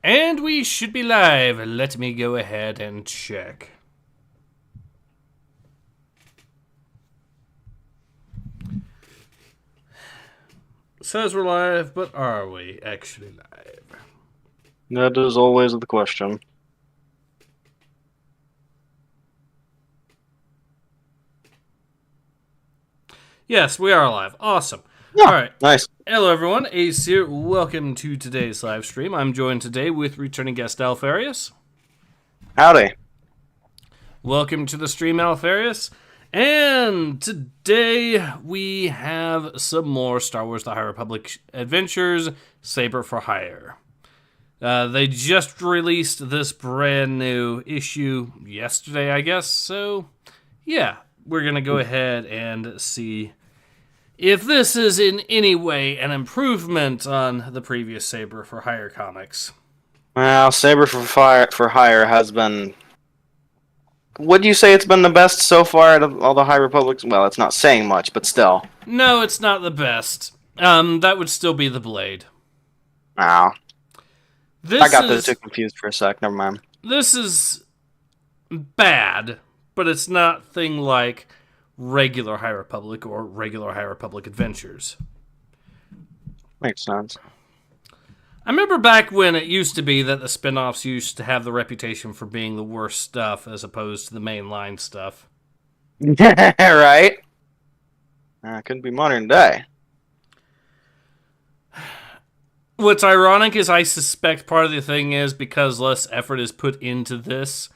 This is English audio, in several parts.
And we should be live. Let me go ahead and check. It says we're live, but are we actually live? That is always the question. Yes, we are live. Awesome. Yeah, All right. nice. Hello, everyone. Ace here. Welcome to today's live stream. I'm joined today with returning guest Alpharius. Howdy. Welcome to the stream, Alpharius. And today we have some more Star Wars The High Republic adventures, Saber for Hire. They just released this brand new issue yesterday, I guess. So, yeah, we're going to go ahead and see if this is in any way an improvement on the previous Saber for Hire comics. Well, Saber for Hire has been... Would you say it's been the best so far out of all the High Republics? Well, it's not saying much, but still. No, it's not the best. That would still be the Blade. Wow. This I got those two confused for a sec. Never mind. This is bad, but it's not thing like regular High Republic or regular High Republic adventures. Makes sense. I remember back when it used to be that the spin-offs used to have the reputation for being the worst stuff as opposed to the mainline stuff. Right? Couldn't be modern day. What's ironic is I suspect part of the thing is because less effort is put into this,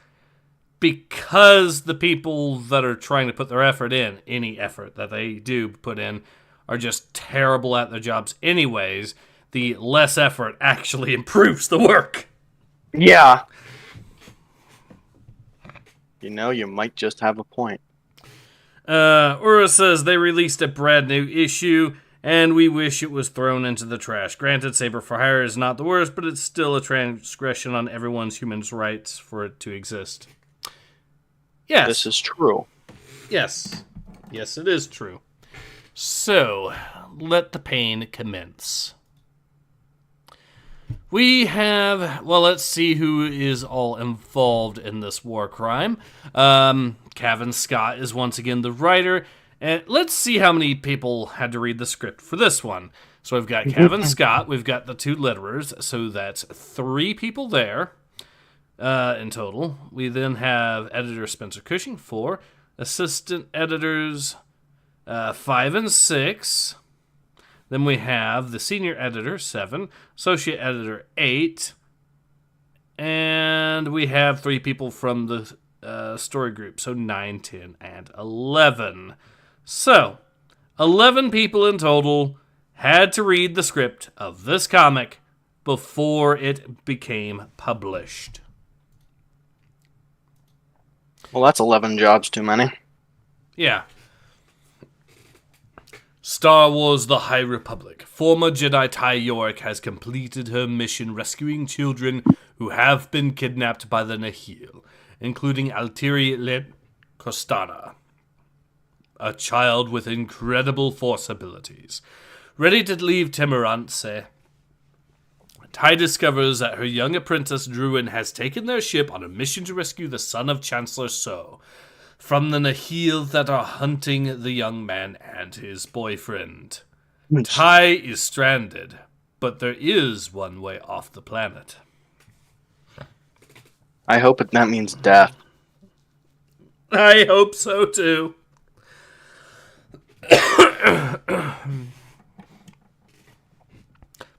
because the people that are trying to put their effort in, any effort that they do put in, are just terrible at their jobs anyways, the less effort actually improves the work. Yeah. You know, you might just have a point. Ura says they released a brand new issue, and we wish it was thrown into the trash. Granted, Saber for Hire is not the worst, but it's still a transgression on everyone's human rights for it to exist. Yes. This is true. Yes. Yes, it is true. So, let the pain commence. We have, well, let's see who is all involved in this war crime. Cavan Scott is once again the writer, and let's see how many people had to read the script for this one. So we've got Cavan Scott, we've got the two letterers, so that's 3 people there in total. We then have editor Spencer Cushing, 4. Assistant editors 5 and 6. Then we have the senior editor, 7. Associate editor, 8. And we have 3 people from the story group, so 9, 10, and 11. So, 11 people in total had to read the script of this comic before it became published. Well, that's 11 jobs too many. Yeah. Star Wars The High Republic. Former Jedi Ty York has completed her mission rescuing children who have been kidnapped by the Nihil, including Altiri Le Costana, a child with incredible force abilities. Ready to leave Temerance, Ty discovers that her young apprentice Druin has taken their ship on a mission to rescue the son of Chancellor So from the Nihil that are hunting the young man and his boyfriend. Ty is stranded, but there is one way off the planet. I hope that means death. I hope so, too.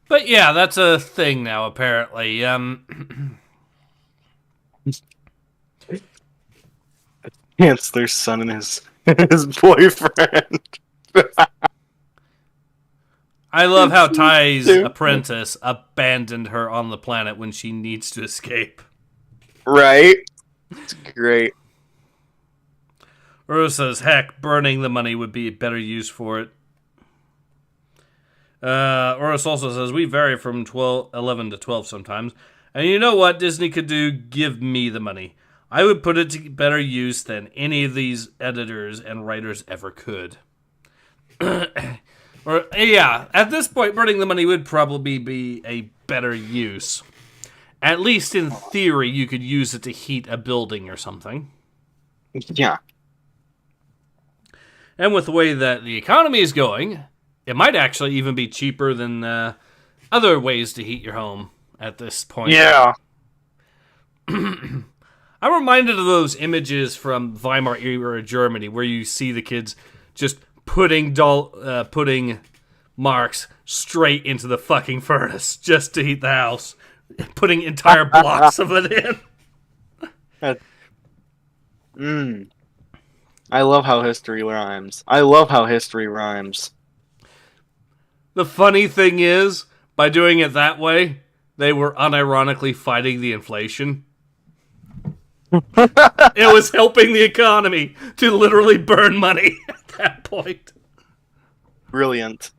But yeah, that's a thing now, apparently. Chancellor's son and his boyfriend. I love how Ty's apprentice abandoned her on the planet when she needs to escape. Right? It's great. Rose says, heck, burning the money would be a better use for it. Oris also says, we vary from 11 to 12 sometimes. And you know what Disney could do? Give me the money. I would put it to better use than any of these editors and writers ever could. Or, yeah, at this point, burning the money would probably be a better use. At least in theory, you could use it to heat a building or something. Yeah. And with the way that the economy is going, it might actually even be cheaper than other ways to heat your home at this point. Yeah. I'm reminded of those images from Weimar era Germany where you see the kids just putting marks straight into the fucking furnace just to heat the house, putting entire blocks of it in. I love how history rhymes. The funny thing is, by doing it that way, they were unironically fighting the inflation. It was helping the economy to literally burn money at that point. Brilliant.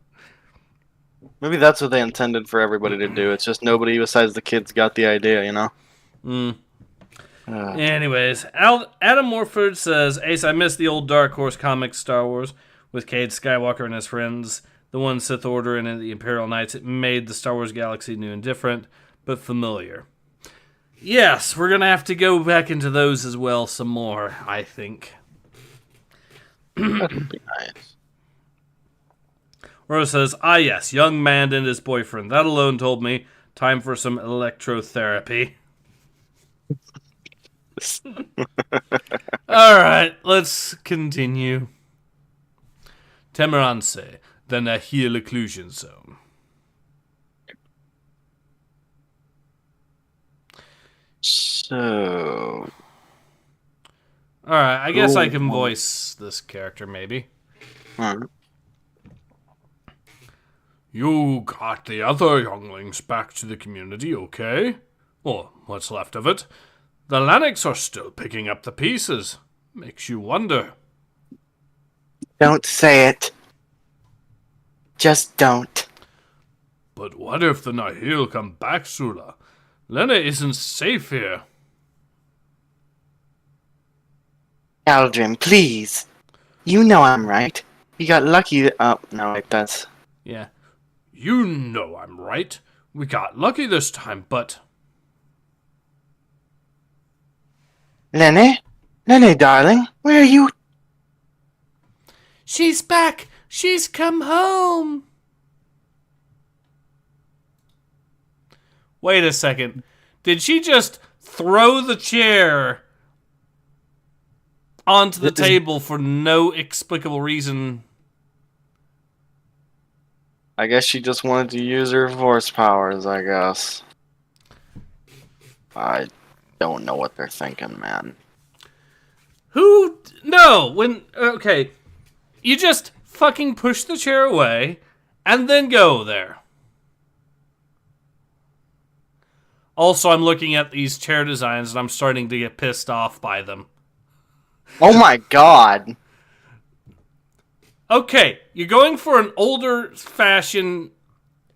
Maybe that's what they intended for everybody to do. It's just nobody besides the kids got the idea, you know? Anyways, Adam Morford says, Ace, I miss the old Dark Horse comic Star Wars with Cade Skywalker and his friends. The one Sith Order and the Imperial Knights. It made the Star Wars galaxy new and different, but familiar. Yes, we're going to have to go back into those as well some more, I think. That would be nice. Rose says, yes, young man and his boyfriend. That alone told me time for some electrotherapy. Alright, let's continue. Temerance, the Nahil occlusion zone. So... Alright, I guess I can voice this character, maybe. You got the other younglings back to the community, okay? Or what's left of it. The Lanniks are still picking up the pieces. Makes you wonder. Don't say it. Just don't. But what if the Nahil come back, Sula? Lena isn't safe here. Aldrin, please. You know I'm right. You got lucky. Oh, no, wait, that's... Yeah. You know I'm right. We got lucky this time, but... Lene? Lene, darling, where are you? She's back! She's come home! Wait a second. Did she just throw the chair onto the table for no explicable reason? I guess she just wanted to use her force powers, I guess. I don't know what they're thinking, man. Who? No, when... Okay. You just fucking push the chair away and then go there. Also, I'm looking at these chair designs and I'm starting to get pissed off by them. Oh my god. Okay, you're going for an older fashion...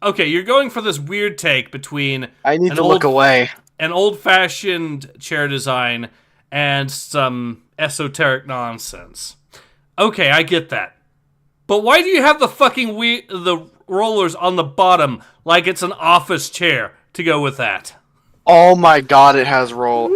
Okay, you're going for this weird take between... I need to look away. An old-fashioned chair design and some esoteric nonsense. Okay, I get that. But why do you have the fucking the rollers on the bottom like it's an office chair to go with that? Oh my god, it has roll.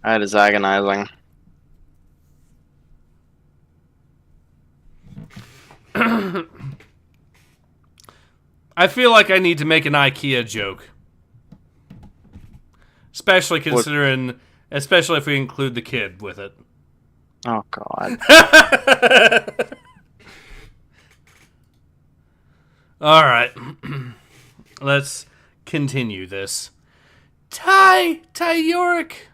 That is agonizing. I feel like I need to make an IKEA joke. Especially considering... Especially if we include the kid with it. Oh, God. Alright. Let's continue this. Ty Yorick.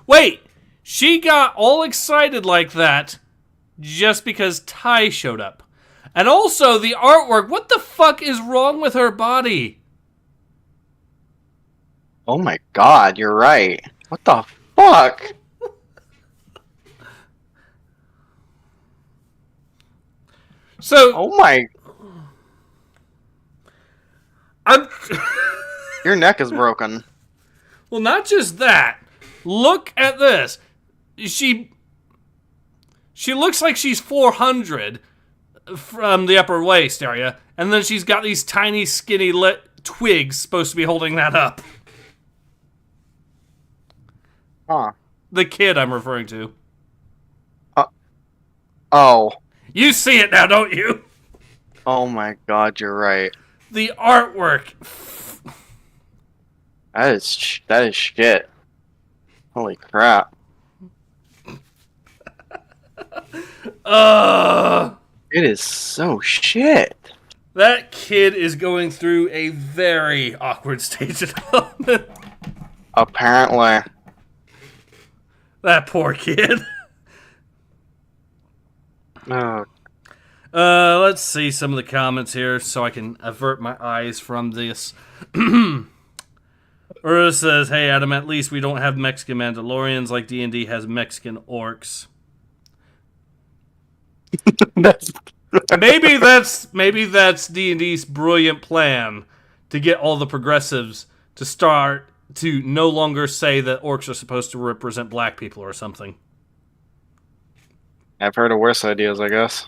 Wait, she got all excited like that just because Ty showed up. And also, the artwork, what the fuck is wrong with her body? Oh my god, you're right. What the fuck? So... Oh my... I'm... Your neck is broken. Well, not just that. Look at this. She looks like she's 400 from the upper waist area, and then she's got these tiny, skinny twigs supposed to be holding that up. Huh. The kid I'm referring to. Oh. You see it now, don't you? Oh my god, you're right. The artwork. That is shit. Holy crap. It is so shit. That kid is going through a very awkward stage of development. Apparently. That poor kid. Oh. Let's see some of the comments here so I can avert my eyes from this. Ura says, hey Adam, at least we don't have Mexican Mandalorians like D&D has Mexican orcs. maybe that's D&D's brilliant plan to get all the progressives to start to no longer say that orcs are supposed to represent black people or something. I've heard of worse ideas, I guess.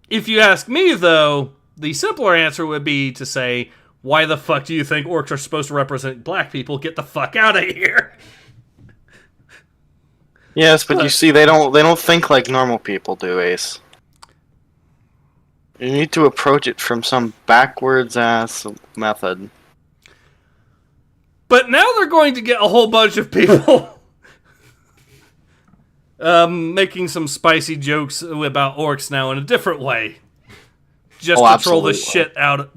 If you ask me, though, the simpler answer would be to say, why the fuck do you think orcs are supposed to represent black people? Get the fuck out of here. Yes, but you see, they don't think like normal people do, Ace. You need to approach it from some backwards-ass method. But now they're going to get a whole bunch of people making some spicy jokes about orcs now in a different way. Just to troll the shit out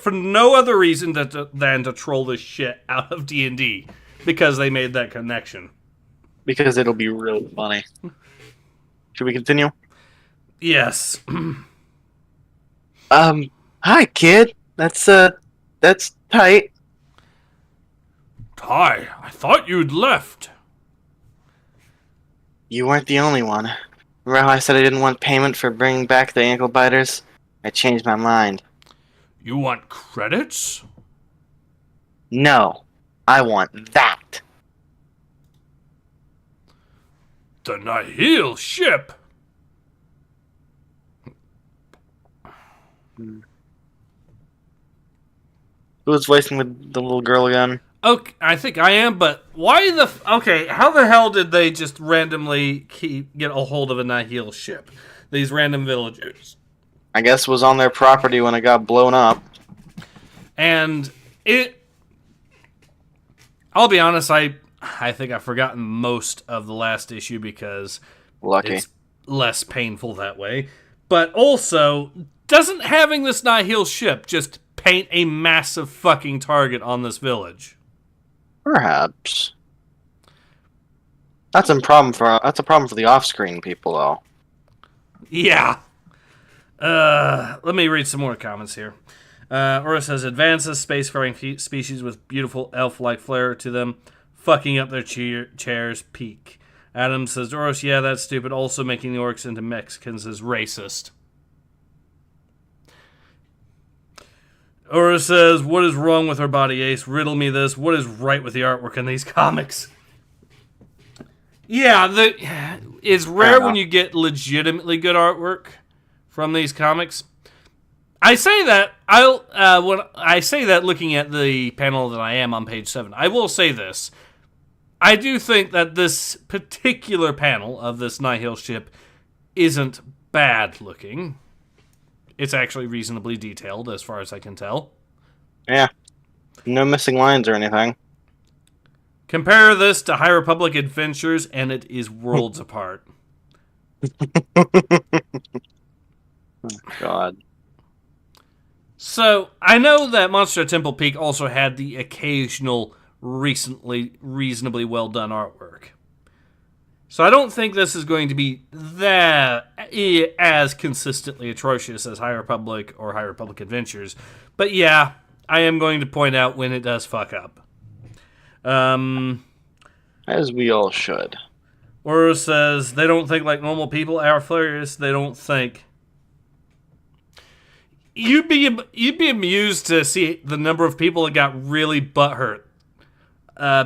for no other reason than to troll the shit out of D&D. Because they made that connection. Because it'll be really funny. Should we continue? Yes. Hi, kid. That's tight. Ty, I thought you'd left. You weren't the only one. Remember how I said I didn't want payment for bringing back the ankle biters? I changed my mind. You want credits? No. I want that. The Nihil ship. Who's voicing with the little girl again? Okay, I think I am, but why the... Okay, how the hell did they just randomly get a hold of a Nihil ship? These random villagers. I guess it was on their property when it got blown up. And it... I'll be honest, I think I've forgotten most of the last issue because it's less painful that way. But also, doesn't having this Nihil ship just paint a massive fucking target on this village? Perhaps. That's a problem for the off-screen people, though. Yeah. Let me read some more comments here. Ura says, advances spacefaring species with beautiful elf-like flair to them, fucking up their chairs, peak. Adam says, Doros, yeah, that's stupid. Also making the orcs into Mexicans is racist. Ura says, what is wrong with our body, Ace? Riddle me this. What is right with the artwork in these comics? Yeah, it's rare when you get legitimately good artwork from these comics. I say that when I say that looking at the panel that I am on page 7. I will say this. I do think that this particular panel of this Nihil ship isn't bad looking. It's actually reasonably detailed as far as I can tell. Yeah. No missing lines or anything. Compare this to High Republic Adventures and it is worlds apart. God. So, I know that Monster at Temple Peak also had the occasional reasonably well done artwork. So I don't think this is going to be that as consistently atrocious as High Republic or High Republic Adventures. But yeah, I am going to point out when it does fuck up. As we all should. Oro says, they don't think like normal people. Alpharius, they don't think. you'd be amused to see the number of people that got really butthurt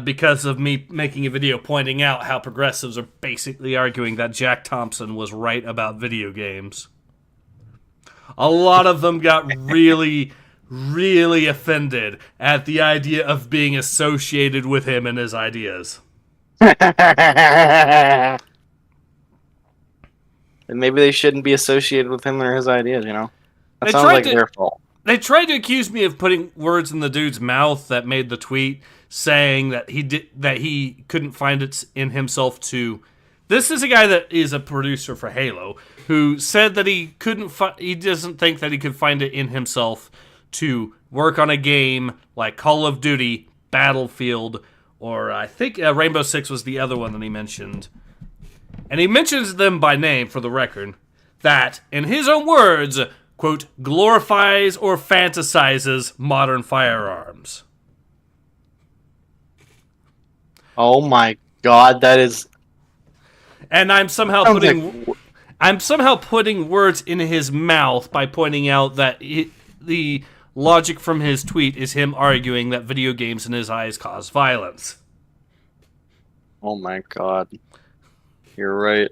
because of me making a video pointing out how progressives are basically arguing that Jack Thompson was right about video games. A lot of them got really, really offended at the idea of being associated with him and his ideas. And maybe they shouldn't be associated with him or his ideas, you know? That sounds like their fault. They tried to accuse me of putting words in the dude's mouth that made the tweet, saying that he couldn't find it in himself to... This is a guy that is a producer for Halo, who said that he doesn't think that he could find it in himself to work on a game like Call of Duty, Battlefield, or I think Rainbow Six was the other one that he mentioned. And he mentions them by name, for the record, that, in his own words, quote, glorifies or fantasizes modern firearms. Oh my god, that is... And I'm somehow putting words in his mouth by pointing out that the logic from his tweet is him arguing that video games in his eyes cause violence. Oh my god. You're right.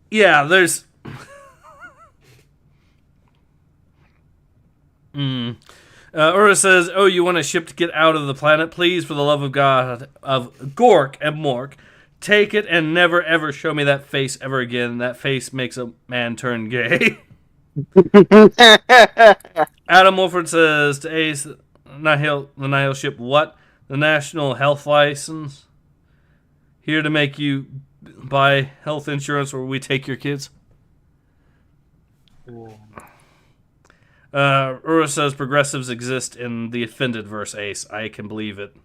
Yeah, there's... Ura says, oh, you want a ship to get out of the planet? Please, for the love of God, of Gork and Mork, take it and never ever show me that face ever again. That face makes a man turn gay. Adam Wolford says to Ace, the Nihil ship, what? The National Health License? Here to make you buy health insurance or we take your kids? Ura says progressives exist in the offended verse, Ace. I can believe it.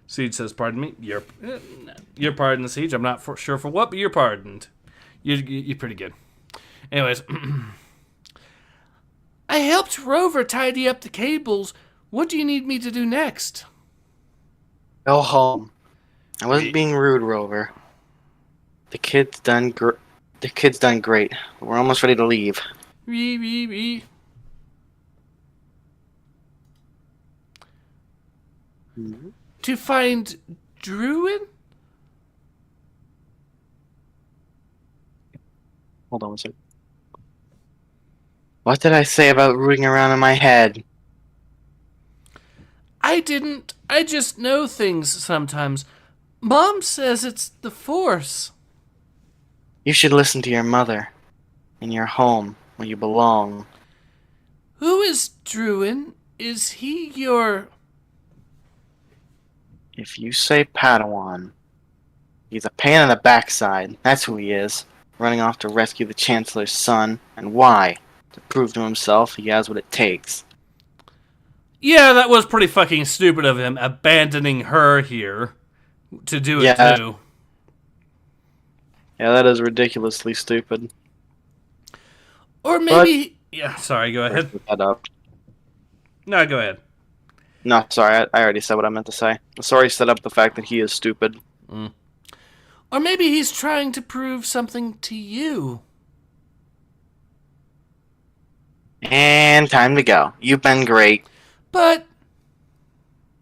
Siege says, pardon me. You're pardoned, Siege. I'm not sure for what, but you're pardoned. You're pretty good. Anyways. I helped Rover tidy up the cables. What do you need me to do next? Go home. I wasn't being rude, Rover. The kid's done great. We're almost ready to leave. Mm-hmm. To find Druin? Hold on one second. What did I say about rooting around in my head? I didn't. I just know things sometimes. Mom says it's the Force. You should listen to your mother. In your home, where you belong. Who is Druin? Is he your... If you say Padawan, he's a pain in the backside. That's who he is. Running off to rescue the Chancellor's son. And why? To prove to himself he has what it takes. Yeah, that was pretty fucking stupid of him, abandoning her here to do it too. Yeah, that is ridiculously stupid. Or maybe... Yeah, sorry, go ahead. Up. No, go ahead. No, sorry, I already said what I meant to say. The story set up the fact that he is stupid. Or maybe he's trying to prove something to you. And time to go. You've been great. But...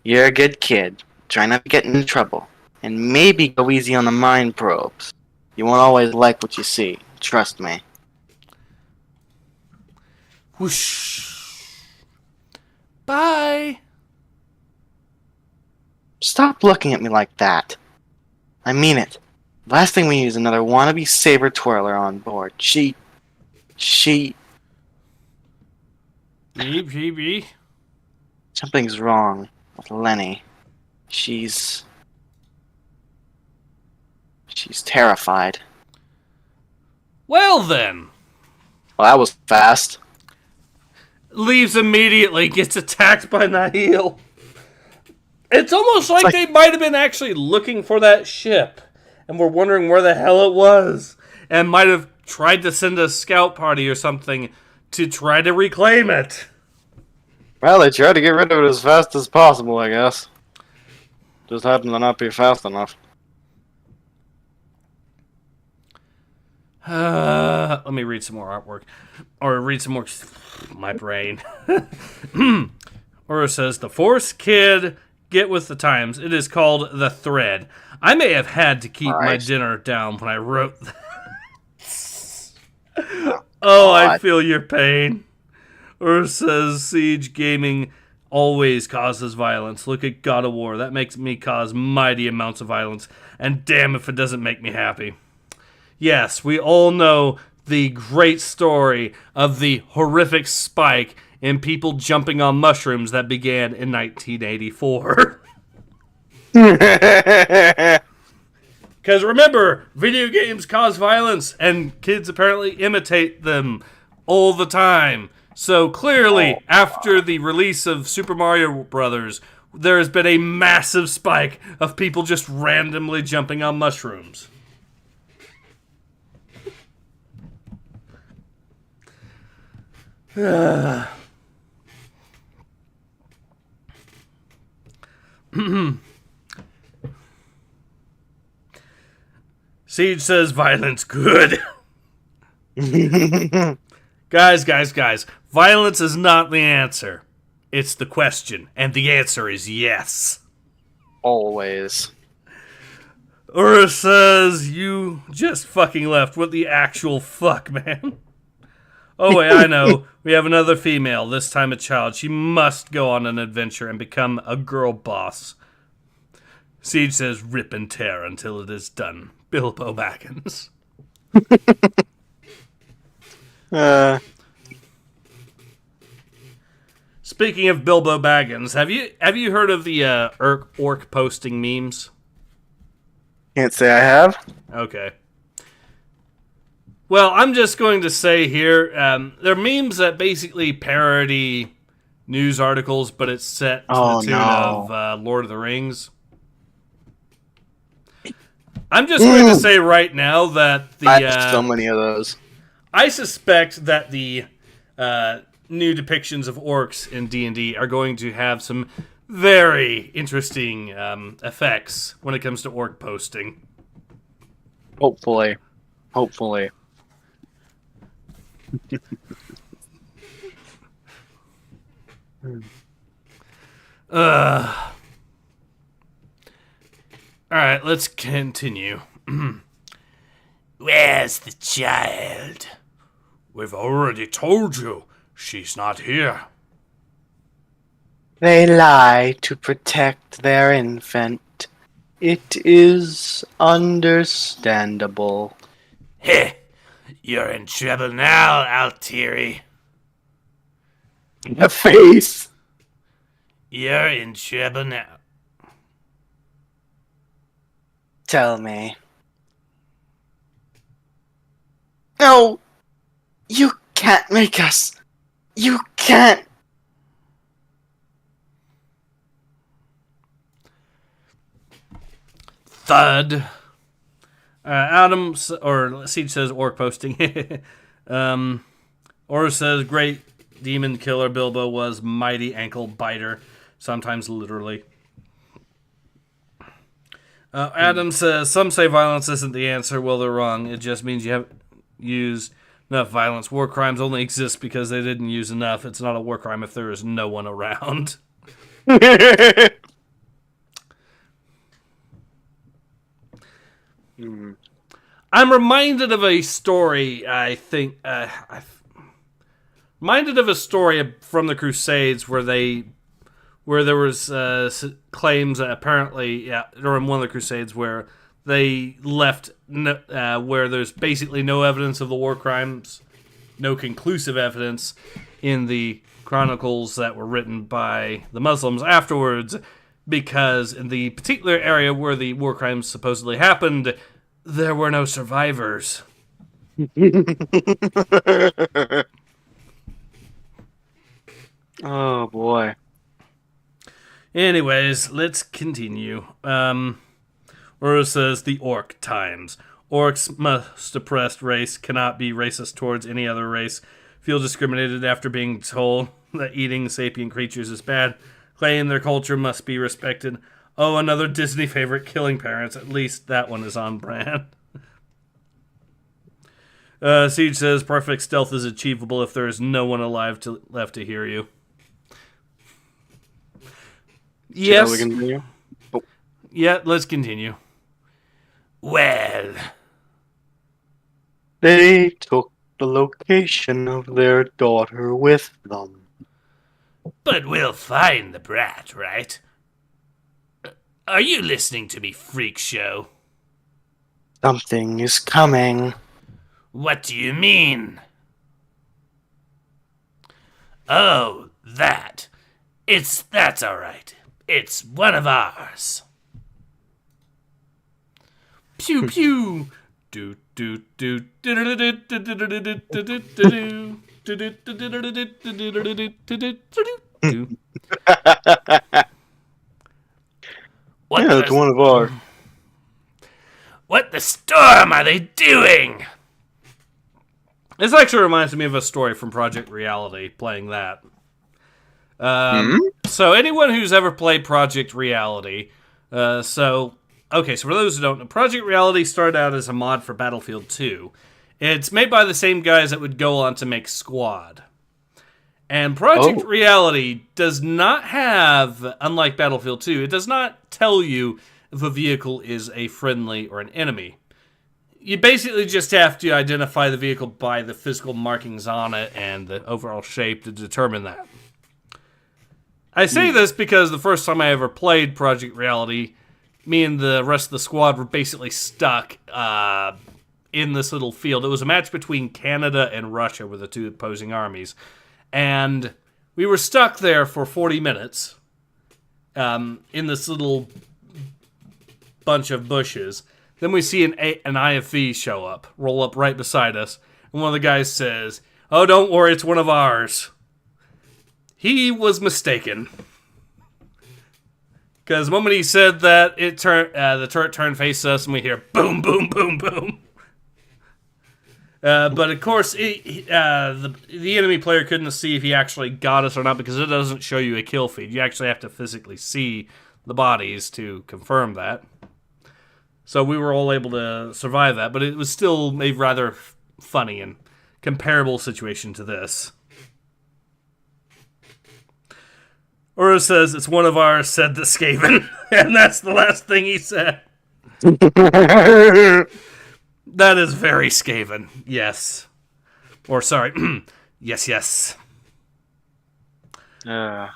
You're a good kid. Try not to get into trouble. And maybe go easy on the mind probes. You won't always like what you see. Trust me. Whoosh. Bye. Stop looking at me like that. I mean it. Last thing we need is another wannabe Saber twirler on board. She... Beep. Something's wrong with Lenny. She's terrified. Well then. Well, that was fast. Leaves immediately, gets attacked by Nihil. It's almost like they might have been actually looking for that ship and were wondering where the hell it was and might have tried to send a scout party or something to try to reclaim it. Well, they tried to get rid of it as fast as possible, I guess. Just happened to not be fast enough. Let me read some more artwork. Or read some more... My brain. Ura says, the Force Kid, get with the times. It is called The Thread. I may have had to keep my dinner down when I wrote that. Oh, I feel your pain. Ura says, Siege Gaming always causes violence. Look at God of War. That makes me cause mighty amounts of violence. And damn if it doesn't make me happy. Yes, we all know the great story of the horrific spike in people jumping on mushrooms that began in 1984. Because remember, video games cause violence, and kids apparently imitate them all the time. So clearly, after the release of Super Mario Brothers, there has been a massive spike of people just randomly jumping on mushrooms. Siege says violence good. Guys. Violence is not the answer. It's the question. And the answer is yes. Always. Ura says you just fucking left. What the actual fuck, man? Oh, wait, I know. We have another female, this time a child. She must go on an adventure and become a girl boss. Siege says, rip and tear until it is done. Bilbo Baggins. Speaking of Bilbo Baggins, have you heard of the orc posting memes? Can't say I have. Okay. Well, I'm just going to say here, they're memes that basically parody news articles, but it's set to the tune of Lord of the Rings. I'm just going to say right now that I have so many of those. I suspect that the new depictions of orcs in D&D are going to have some very interesting effects when it comes to orc posting. Hopefully. Alright, let's continue. Where's the child? We've already told you. She's not here. They lie to protect their infant. It is understandable. Heh! You're in trouble now, Altieri. The face! You're in trouble now. Tell me. No! You can't make us! You can't! Thud. Adam, or Siege says orc posting. Or says great demon killer Bilbo was mighty ankle biter, sometimes literally. Adam says some say violence isn't the answer. Well, they're wrong. It just means you haven't used enough violence. War crimes only exist because they didn't use enough. It's not a war crime if there is no one around. I'm reminded of a story, I think, reminded of a story from the Crusades where there was claims that apparently, during one of the Crusades where they left, where there's basically no evidence of the war crimes, no conclusive evidence in the chronicles that were written by the Muslims afterwards, because in the particular area where the war crimes supposedly happened, there were no survivors. Oh, boy. Anyways, let's continue. Ura says the orc times. Orcs, most oppressed race, cannot be racist towards any other race. Feel discriminated after being told that eating sapient creatures is bad. Claim their culture must be respected. Oh, another Disney favorite, killing parents. At least that one is on brand. Siege says, perfect stealth is achievable if there is no one alive left to hear you. Yes. Shall we continue? Oh. Yeah, let's continue. Well, They took the location of their daughter with them. but we'll find the brat, right? Are you listening to me, freak show? Something is coming. What do you mean? Oh, that. That's alright. It's one of ours. Pew pew. Do do do do do do do. Yeah, it's one of ours. What the storm are they doing? This actually reminds me of a story from Project Reality, playing that. So anyone who's ever played Project Reality, so for those who don't know, Project Reality started out as a mod for Battlefield 2. It's made by the same guys that would go on to make Squad. And Project Reality does not have, unlike Battlefield 2, it does not tell you if a vehicle is a friendly or an enemy. You basically just have to identify the vehicle by the physical markings on it and the overall shape to determine that. I say this because the first time I ever played Project Reality, me and the rest of the squad were basically stuck in this little field. It was a match between Canada and Russia were the two opposing armies. And we were stuck there for 40 minutes in this little bunch of bushes. Then we see an IFV show up, roll up right beside us. And one of the guys says, "Oh, don't worry, it's one of ours." He was mistaken. Because the moment he said that, the turret turned face us, and we hear boom, boom, boom, boom. But of course, the enemy player couldn't see if he actually got us or not, because it doesn't show you a kill feed. You actually have to physically see the bodies to confirm that. So we were all able to survive that, but it was still a rather funny and comparable situation to this. Ura says, "It's one of ours," said the Skaven. And that's the last thing he said. That is very Skaven. Yes. Or, sorry. yes. The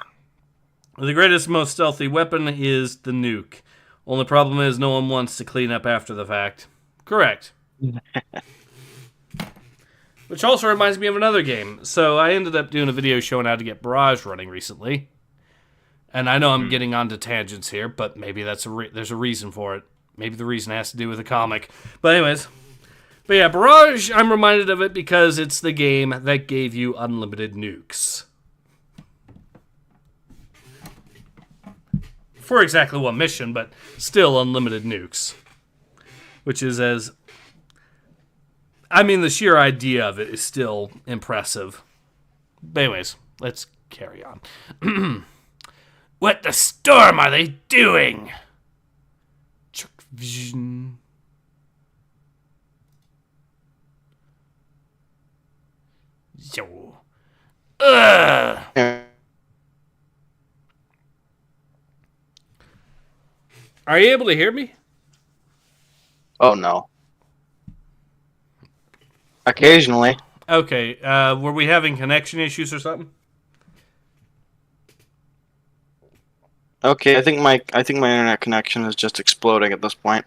greatest, most stealthy weapon is the nuke. Only problem is no one wants to clean up after the fact. Correct. Which also reminds me of another game. So I ended up doing a video showing how to get Barrage running recently. And I know I'm getting onto tangents here, but maybe there's a reason for it. Maybe the reason has to do with the comic. But anyways. But yeah, Barrage, I'm reminded of it because it's the game that gave you unlimited nukes. For exactly one mission, but still unlimited nukes. Which is the sheer idea of it is still impressive. But anyways, let's carry on. What the storm are they doing? Vision. Yo. Ugh. Are you able to hear me? Oh, no. Occasionally. Okay, were we having connection issues or something? Okay, I think my internet connection is just exploding at this point.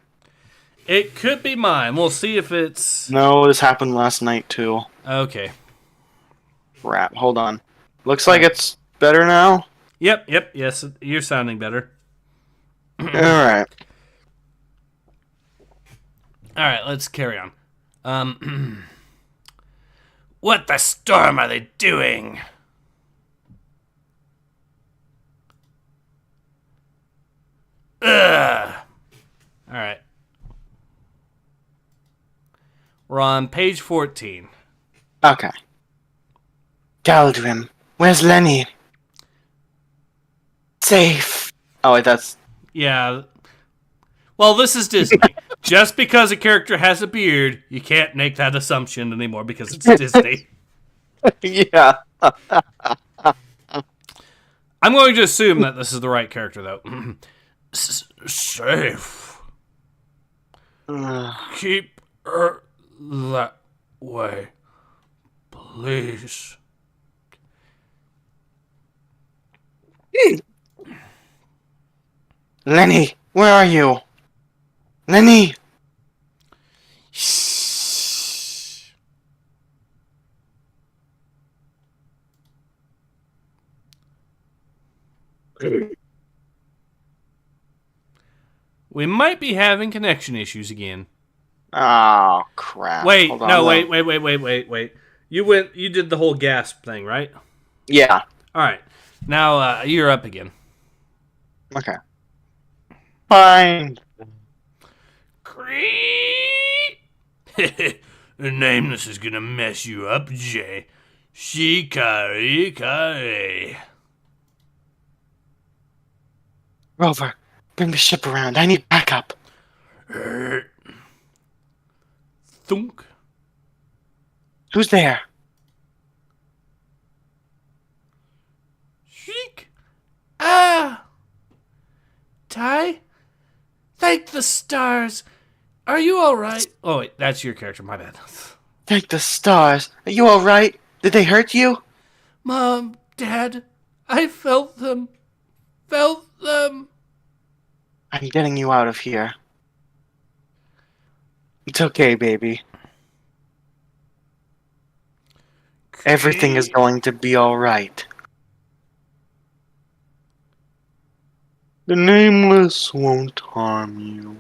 It could be mine. We'll see if it's... No, this happened last night, too. Okay. Crap, hold on. Looks like it's better now? Yep, yes, you're sounding better. Alright. Alright, let's carry on. What the storm are they doing? Ugh. Alright. We're on page 14. Okay. Galdrim, where's Lenny? Safe. Oh, wait, that's... Yeah. Well, this is Disney. Just because a character has a beard, you can't make that assumption anymore because it's Disney. Yeah. I'm going to assume that this is the right character, though. Safe. Keep her that way, please. Lenny, where are you? Lenny! Shh. We might be having connection issues again. Oh, crap. Wait, Hold on, no, wait. wait. You did the whole gasp thing, right? Yeah. All right. Now you're up again. Okay. Fine. The nameless is gonna mess you up, Jay. Shikari. Rover, bring the ship around. I need backup. Thunk. Who's there? Shriek. Ah. Ty? Thank the stars. Are you alright? Oh, wait, that's your character. My bad. Thank the stars. Are you alright? Did they hurt you? Mom, Dad, I felt them. I'm getting you out of here. It's okay, baby. Everything is going to be alright. The nameless won't harm you.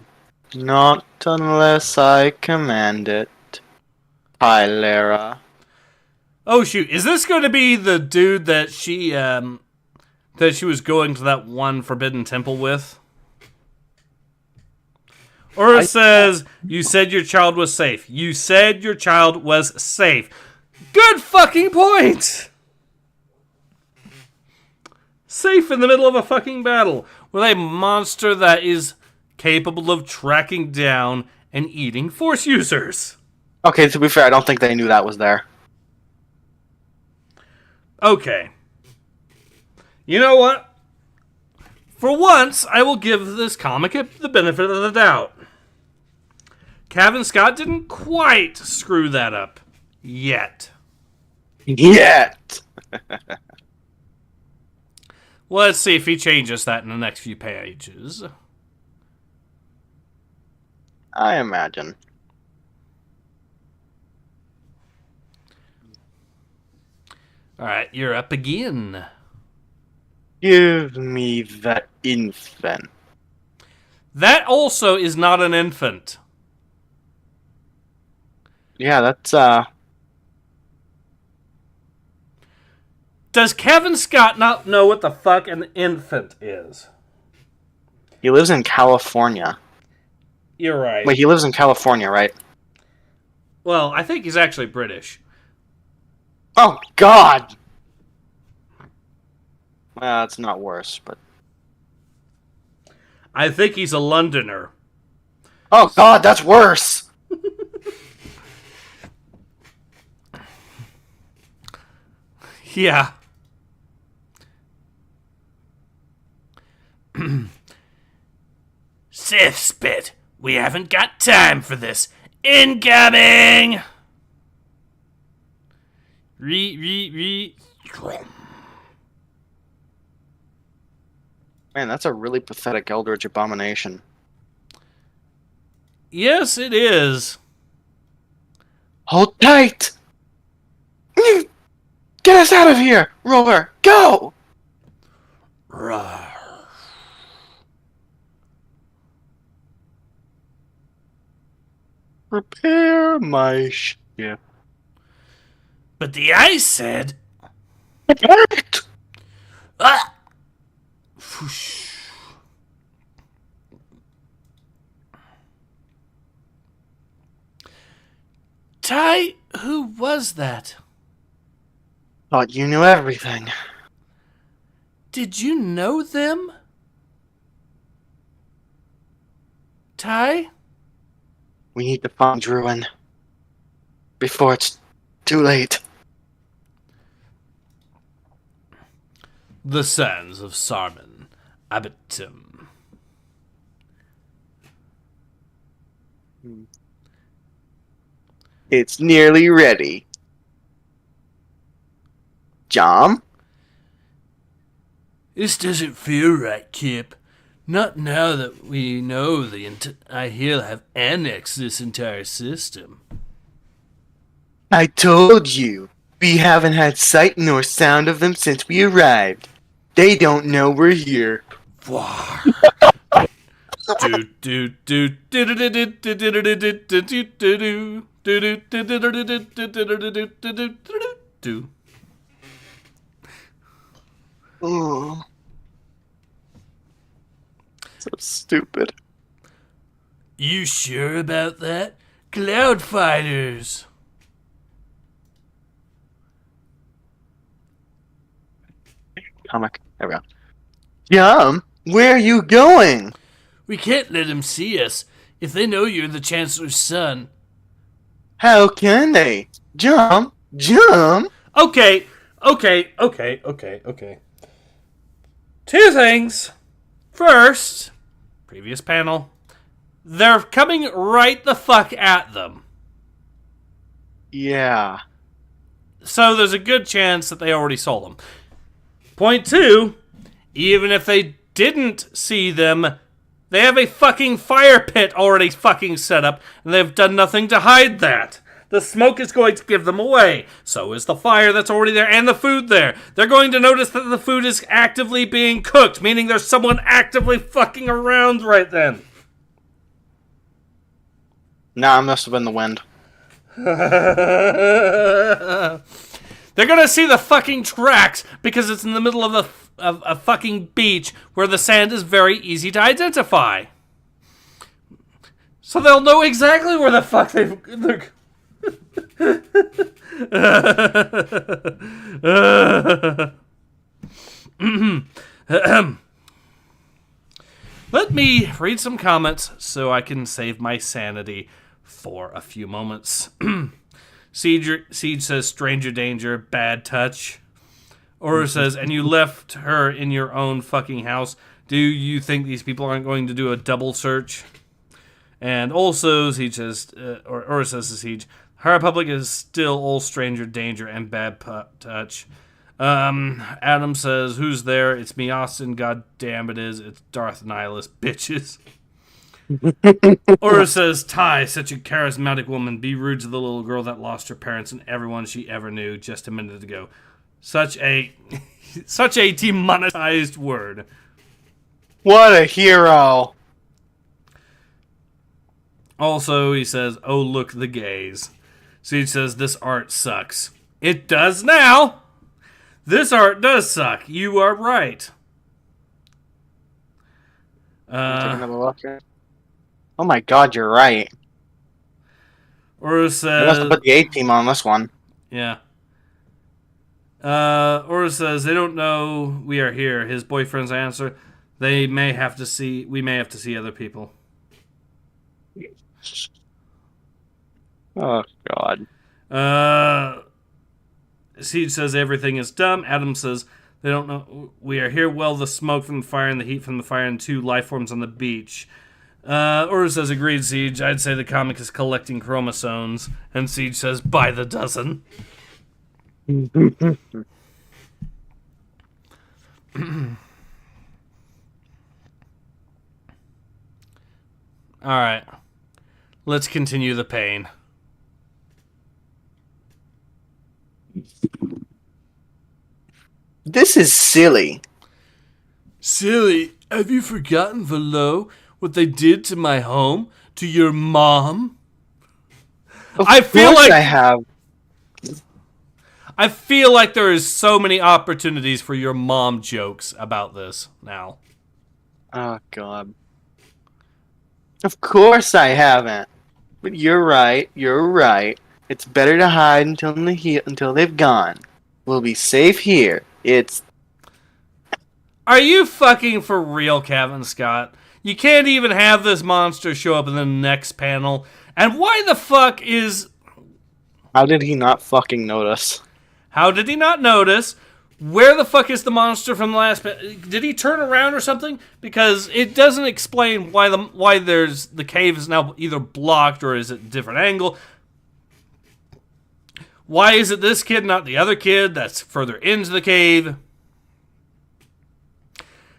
Not unless I command it. Hi, Lara. Oh shoot! Is this going to be the dude that she was going to that one forbidden temple with? Or it says you said your child was safe. You said your child was safe. Good fucking point. Safe in the middle of a fucking battle with a monster that is capable of tracking down and eating Force users. Okay, to be fair, I don't think they knew that was there. Okay. You know what? For once, I will give this comic the benefit of the doubt. Cavan Scott didn't quite screw that up. Yet. Yet! Well, let's see if he changes that in the next few pages. I imagine. Alright, you're up again. Give me the infant. That also is not an infant. Yeah, that's, Does Kevin Scott not know what the fuck an infant is? He lives in California. You're right. Wait, he lives in California, right? Well, I think he's actually British. Oh, God! Well, it's not worse, but... I think he's a Londoner. Oh, God, that's worse! Yeah. Sith Spit, we haven't got time for this. Incoming! Man, that's a really pathetic Eldritch abomination. Yes, it is. Hold tight! Get us out of here! Rover, go! Prepare my ship. But the ice said... Prepare it! Ah! Ty, who was that? Thought you knew everything. Did you know them? Ty? We need to find Druin before it's too late. The sands of Sarman, Abitum. It's nearly ready. Jom? This doesn't feel right, Kip. Not now that we know the IHIL have annexed this entire system. I told you. We haven't had sight nor sound of them since we arrived. They don't know we're here. Oh. So stupid. You sure about that? Cloud fighters. Comic. There we go. Jom, where are you going? We can't let them see us. If they know you're the Chancellor's son. How can they? Jom? Jom? Okay. Two things. First, previous panel, they're coming right the fuck at them. Yeah. So there's a good chance that they already saw them. Point two, even if they didn't see them, they have a fucking fire pit already fucking set up, and they've done nothing to hide that. The smoke is going to give them away. So is the fire that's already there and the food there. They're going to notice that the food is actively being cooked, meaning there's someone actively fucking around right then. Nah, it must have been the wind. They're gonna see the fucking tracks because it's in the middle of a fucking beach where the sand is very easy to identify. So they'll know exactly where the fuck they're... Let me read some comments so I can save my sanity for a few moments. Siege says, stranger danger, bad touch. Or says, and you left her in your own fucking house. Do you think these people aren't going to do a double search? And also, Siege says, or says to Siege, High Republic is still all stranger danger and bad touch. Adam says, who's there? It's me, Austin. God damn it is. It's Darth Nihilus, bitches. Or says, Ty, such a charismatic woman. Be rude to the little girl that lost her parents and everyone she ever knew just a minute ago. Such a demonetized word. What a hero. Also, he says, oh, look, the gays. Siege says, this art sucks. It does now. This art does suck. You are right. Take another look here. Oh my god, you're right. Or says... I must have put the A-team on this one. Yeah. Or says, they don't know we are here. His boyfriend's answer, we may have to see other people. Oh, God. Siege says everything is dumb. Adam says they don't know we are here. Well, the smoke from the fire and the heat from the fire and two life forms on the beach. Or says agreed, Siege. I'd say the comic is collecting chromosomes. And Siege says by the dozen. Alright. Let's continue the pain. This is silly. Silly? Have you forgotten, Velo, what they did to my home? To your mom? I feel like I have. I feel like there is so many opportunities for your mom jokes about this now. Oh, God. Of course I haven't. But you're right. It's better to hide until they've gone. We'll be safe here. Are you fucking for real, Kevin Scott? You can't even have this monster show up in the next panel And why the fuck is... How did he not fucking notice? How did he not notice? Where the fuck is the monster from the last... Did he turn around or something? Because it doesn't explain why the cave is now either blocked or is it a different angle. Why is it this kid, not the other kid that's further into the cave?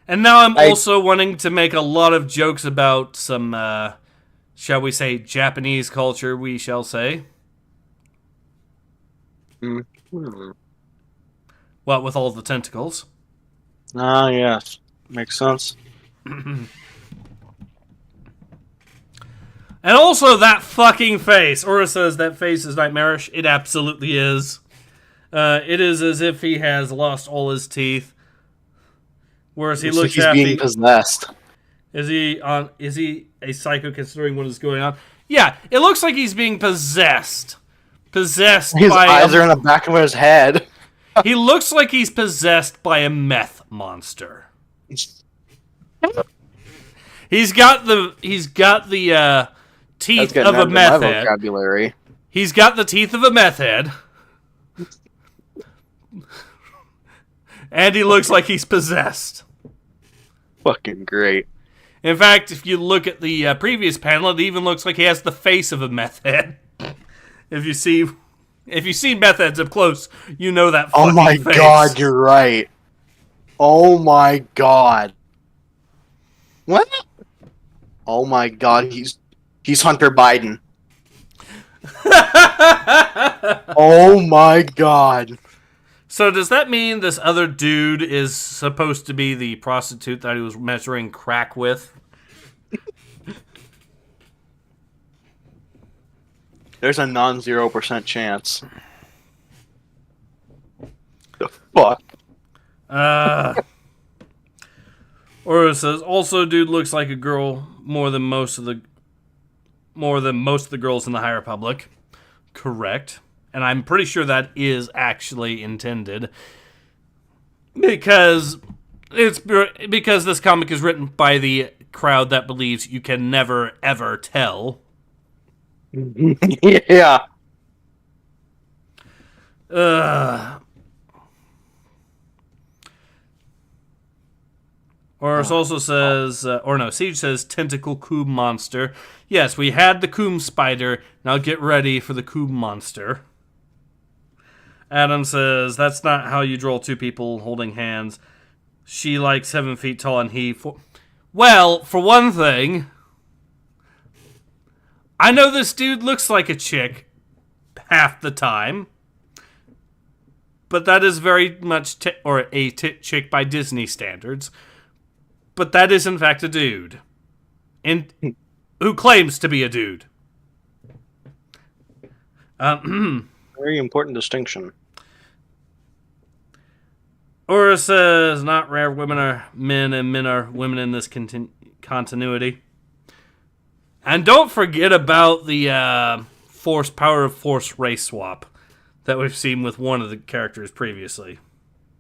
And now I'm also wanting to make a lot of jokes about some, shall we say, Japanese culture, we shall say. Mm-hmm. What, with all the tentacles? Ah, yes. Makes sense. And also that fucking face. Aura says that face is nightmarish. It absolutely is. It is as if he has lost all his teeth. Whereas he looks like he's being possessed. Is he a psycho considering what is going on? Yeah, it looks like he's being possessed. His eyes are in the back of his head. He looks like he's possessed by a meth monster. He's got the teeth of a meth head. Vocabulary. He's got the teeth of a meth head. And he looks like he's possessed. Fucking great. In fact, if you look at the previous panel, it even looks like he has the face of a meth head. If you see meth heads up close, you know that fucking face. Oh my god, you're right. Oh my god. What? Oh my god, he's Hunter Biden. Oh my god. So does that mean this other dude is supposed to be the prostitute that he was measuring crack with? There's a non-0% chance. The fuck? Or it says, also dude looks like a girl more than most of the girls in the High Republic. Correct. And I'm pretty sure that is actually intended. Because this comic is written by the crowd that believes you can never ever tell. Yeah. Or it also says, Siege says tentacle Coom monster. Yes, we had the Coom spider. Now get ready for the Coom monster. Adam says, that's not how you draw two people holding hands. She like 7 feet tall and he... Well, for one thing, I know this dude looks like a chick half the time. But that is very much a chick by Disney standards. But that is in fact a dude. And who claims to be a dude. Very important distinction. Aura says, not rare, women are men and men are women in this continuity. And don't forget about the power of force race swap that we've seen with one of the characters previously.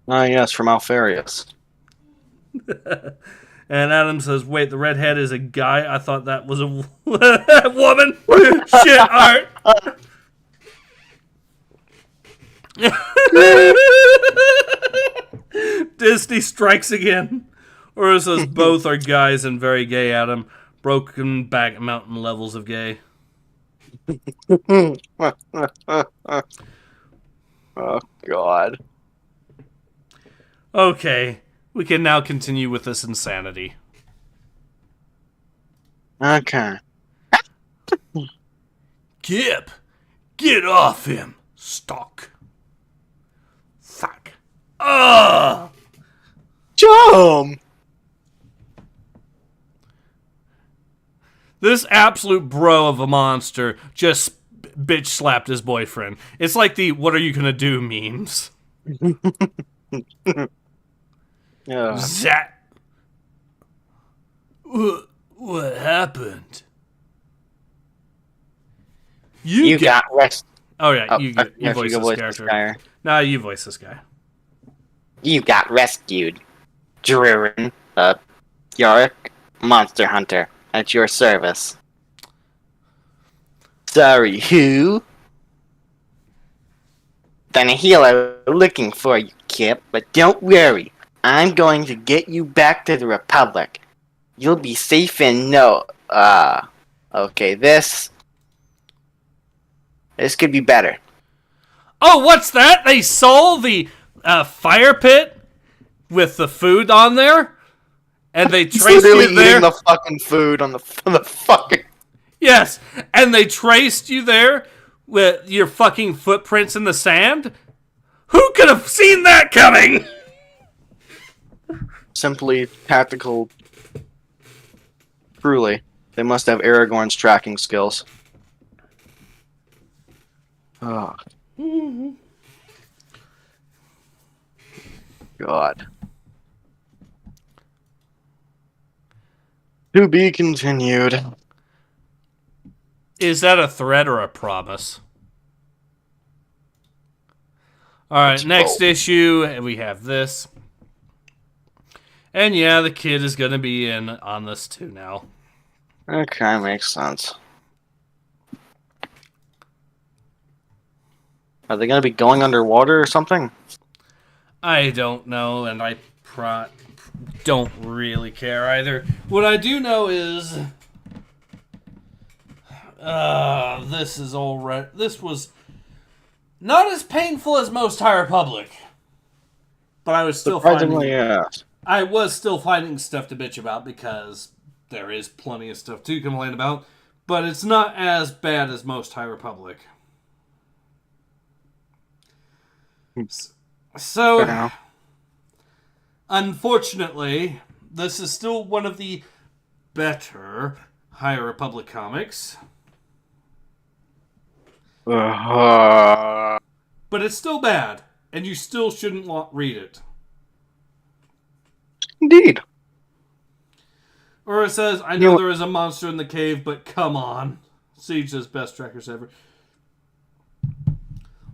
Ah, yes, from Alpharius. And Adam says, wait, the redhead is a guy? I thought that was a woman? Shit, Art! Disney strikes again. Or it says both are guys and very gay, Adam. Broken back mountain levels of gay. Oh, God. Okay, we can now continue with this insanity. Okay. Gip, get off him, Stock. Fuck. Ugh! Jump! This absolute bro of a monster just bitch slapped his boyfriend. It's like the "what are you gonna do" memes. Yeah. Zat. What happened? You got rest. Oh yeah, you voice this character. Nah, you voice this guy. You got rescued. Dririn, Yorick, monster hunter, at your service. Sorry, who? The Nihil are looking for you, Kip, but don't worry. I'm going to get you back to the Republic. You'll be safe and okay, this could be better. Oh, what's that? They sold the fire pit with the food on there? And they traced you there? Eating the fucking food on the fucking... Yes, and they traced you there with your fucking footprints in the sand? Who could have seen that coming? Simply tactical. Truly. They must have Aragorn's tracking skills. Oh. God. To be continued. Is that a threat or a promise? Alright, next issue, and we have this. And yeah, the kid is going to be in on this too now. Okay, makes sense. Are they going to be going underwater or something? I don't know, and I don't really care either. What I do know is... this was not as painful as most High Republic. But I was still I was still finding stuff to bitch about because there is plenty of stuff to complain about. But it's not as bad as most High Republic. So, unfortunately, this is still one of the better High Republic comics. But it's still bad, and you still shouldn't read it. Indeed. Or it says, I know there is a monster in the cave, but come on. Siege says best trackers ever.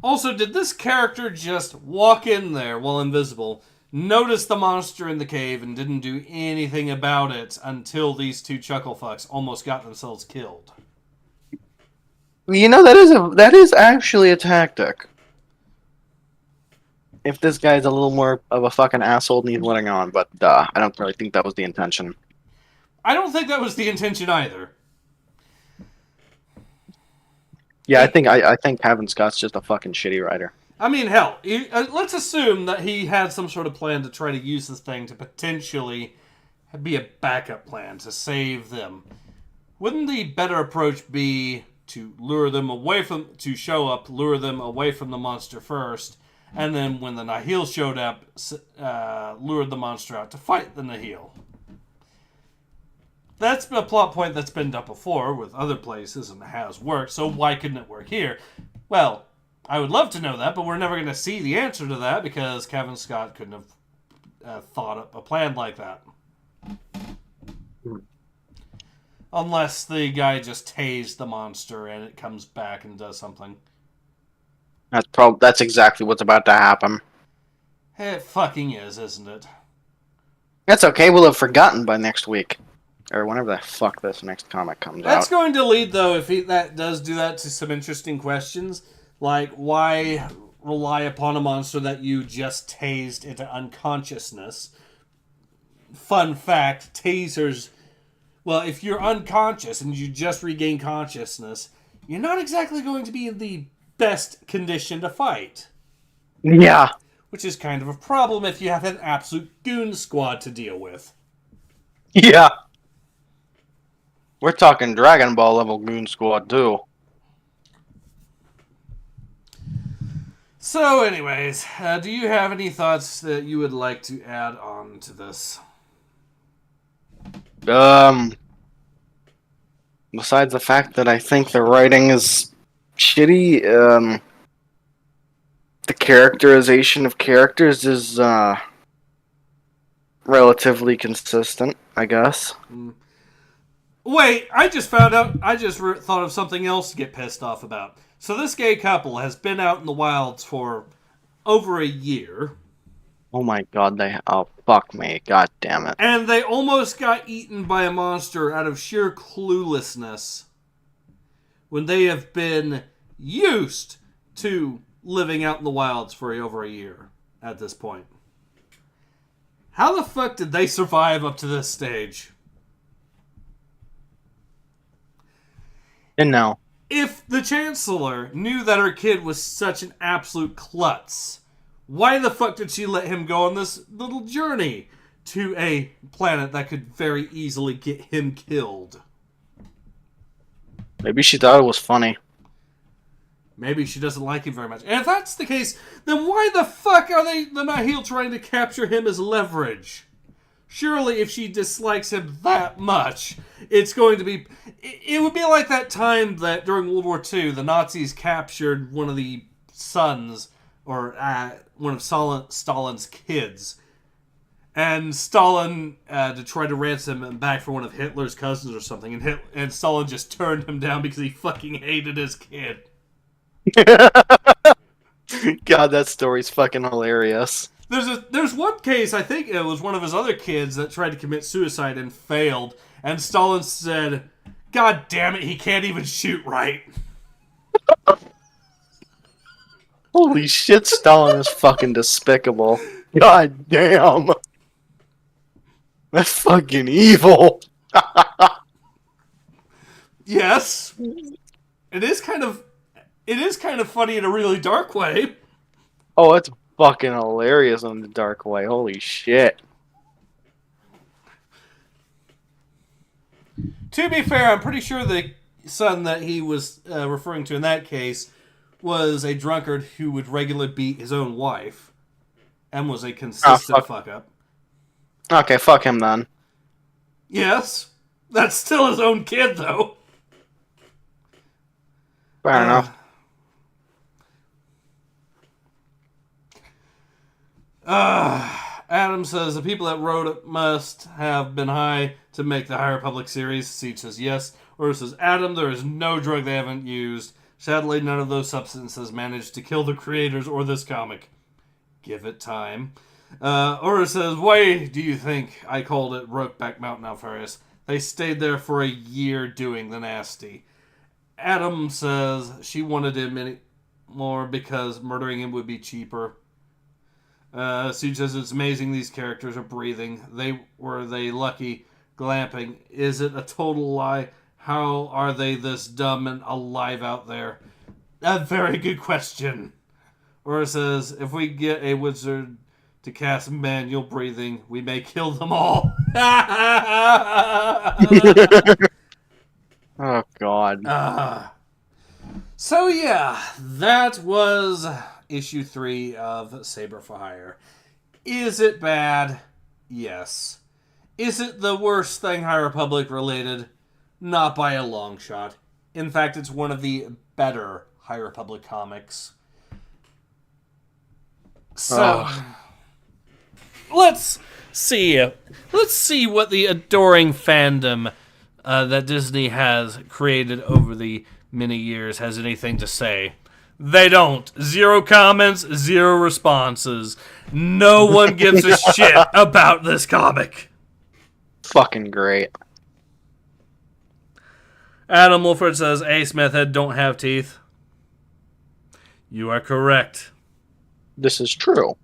Also, did this character just walk in there while invisible, notice the monster in the cave, and didn't do anything about it until these two chuckle fucks almost got themselves killed? You know, that is actually a tactic. If this guy's a little more of a fucking asshole than he's letting on, but I don't really think that was the intention. I don't think that was the intention either. Yeah, I think Kevin Scott's just a fucking shitty writer. I mean, hell, let's assume that he had some sort of plan to try to use this thing to potentially be a backup plan to save them. Wouldn't the better approach be to lure them away from the monster first, and then when the Nihil showed up, lured the monster out to fight the Nihil? That's a plot point that's been done before with other places and has worked, so why couldn't it work here? Well, I would love to know that, but we're never going to see the answer to that because Kevin Scott couldn't have thought up a plan like that. Unless the guy just tased the monster and it comes back and does something. That's exactly what's about to happen. It fucking is, isn't it? That's okay, we'll have forgotten by next week. Or whenever the fuck this next comic comes out. That's going to lead, though, if that does do that, to some interesting questions. Like, why rely upon a monster that you just tased into unconsciousness? Fun fact, tasers... Well, if you're unconscious and you just regain consciousness, you're not exactly going to be in the best condition to fight. Yeah. Which is kind of a problem if you have an absolute goon squad to deal with. Yeah. We're talking Dragon Ball level goon squad, too. So, anyways, do you have any thoughts that you would like to add on to this? Besides the fact that I think the writing is shitty, the characterization of characters is, relatively consistent, I guess. Wait, I just found out, thought of something else to get pissed off about. So this gay couple has been out in the wilds for over a year. Oh my god, oh fuck me, god damn it. And they almost got eaten by a monster out of sheer cluelessness when they have been used to living out in the wilds for over a year at this point? How the fuck did they survive up to this stage? And no. If the Chancellor knew that her kid was such an absolute klutz, why the fuck did she let him go on this little journey to a planet that could very easily get him killed? Maybe she thought it was funny. Maybe she doesn't like him very much. And if that's the case, then why the fuck are the Nihil trying to capture him as leverage? Surely if she dislikes him that much, it's going to be... It would be like that time that during World War II, the Nazis captured one of the sons, or one of Stalin's kids. And Stalin, to try to ransom him back for one of Hitler's cousins or something, and Stalin just turned him down because he fucking hated his kid. God, that story's fucking hilarious. There's one case, I think it was one of his other kids that tried to commit suicide and failed, and Stalin said, "God damn it, he can't even shoot right." Holy shit, Stalin is fucking despicable. God damn. That's fucking evil. Yes. It is kind of funny in a really dark way. Oh, it's fucking hilarious in the dark way. Holy shit. To be fair, I'm pretty sure the son that he was referring to in that case was a drunkard who would regularly beat his own wife and was a consistent fuck up. Okay, fuck him then. Yes. That's still his own kid, though. Fair enough. Adam says, the people that wrote it must have been high to make the High Republic series. Siege says yes. Or says, Adam, there is no drug they haven't used. Sadly, none of those substances managed to kill the creators or this comic. Give it time. Or says, why do you think I called it Brokeback Mountain, Alpharius? They stayed there for a year doing the nasty. Adam says she wanted him any more because murdering him would be cheaper. Siege says it's amazing these characters are breathing. Were they lucky glamping? Is it a total lie? How are they this dumb and alive out there? A very good question. Or it says, if we get a wizard to cast manual breathing, we may kill them all. Oh, God. So, yeah, that was issue 3 of Saber for Hire. Is it bad? Yes. Is it the worst thing High Republic related? Not by a long shot. In fact, it's one of the better High Republic comics. So, let's see. Let's see what the adoring fandom that Disney has created over the many years has anything to say. They don't. 0 comments, 0 responses. No one gives a shit about this comic. Fucking great. Adam Wolford says, Ace Method don't have teeth. You are correct. This is true.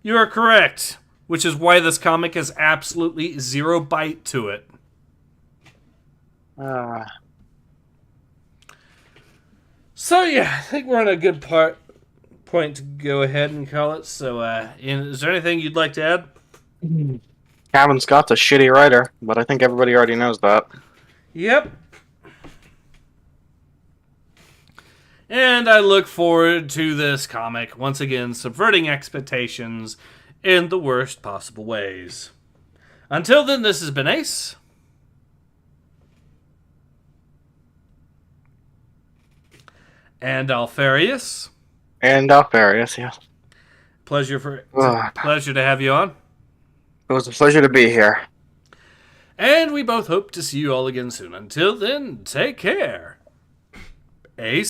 You are correct. Which is why this comic has absolutely 0 bite to it. So yeah, I think we're on a good point to go ahead and call it. So, is there anything you'd like to add? Kevin Scott's a shitty writer, but I think everybody already knows that. Yep. And I look forward to this comic, once again, subverting expectations in the worst possible ways. Until then, this has been Ace. And Alpharius. And Alpharius, yeah. Pleasure to have you on. It was a pleasure to be here. And we both hope to see you all again soon. Until then, take care. Ace.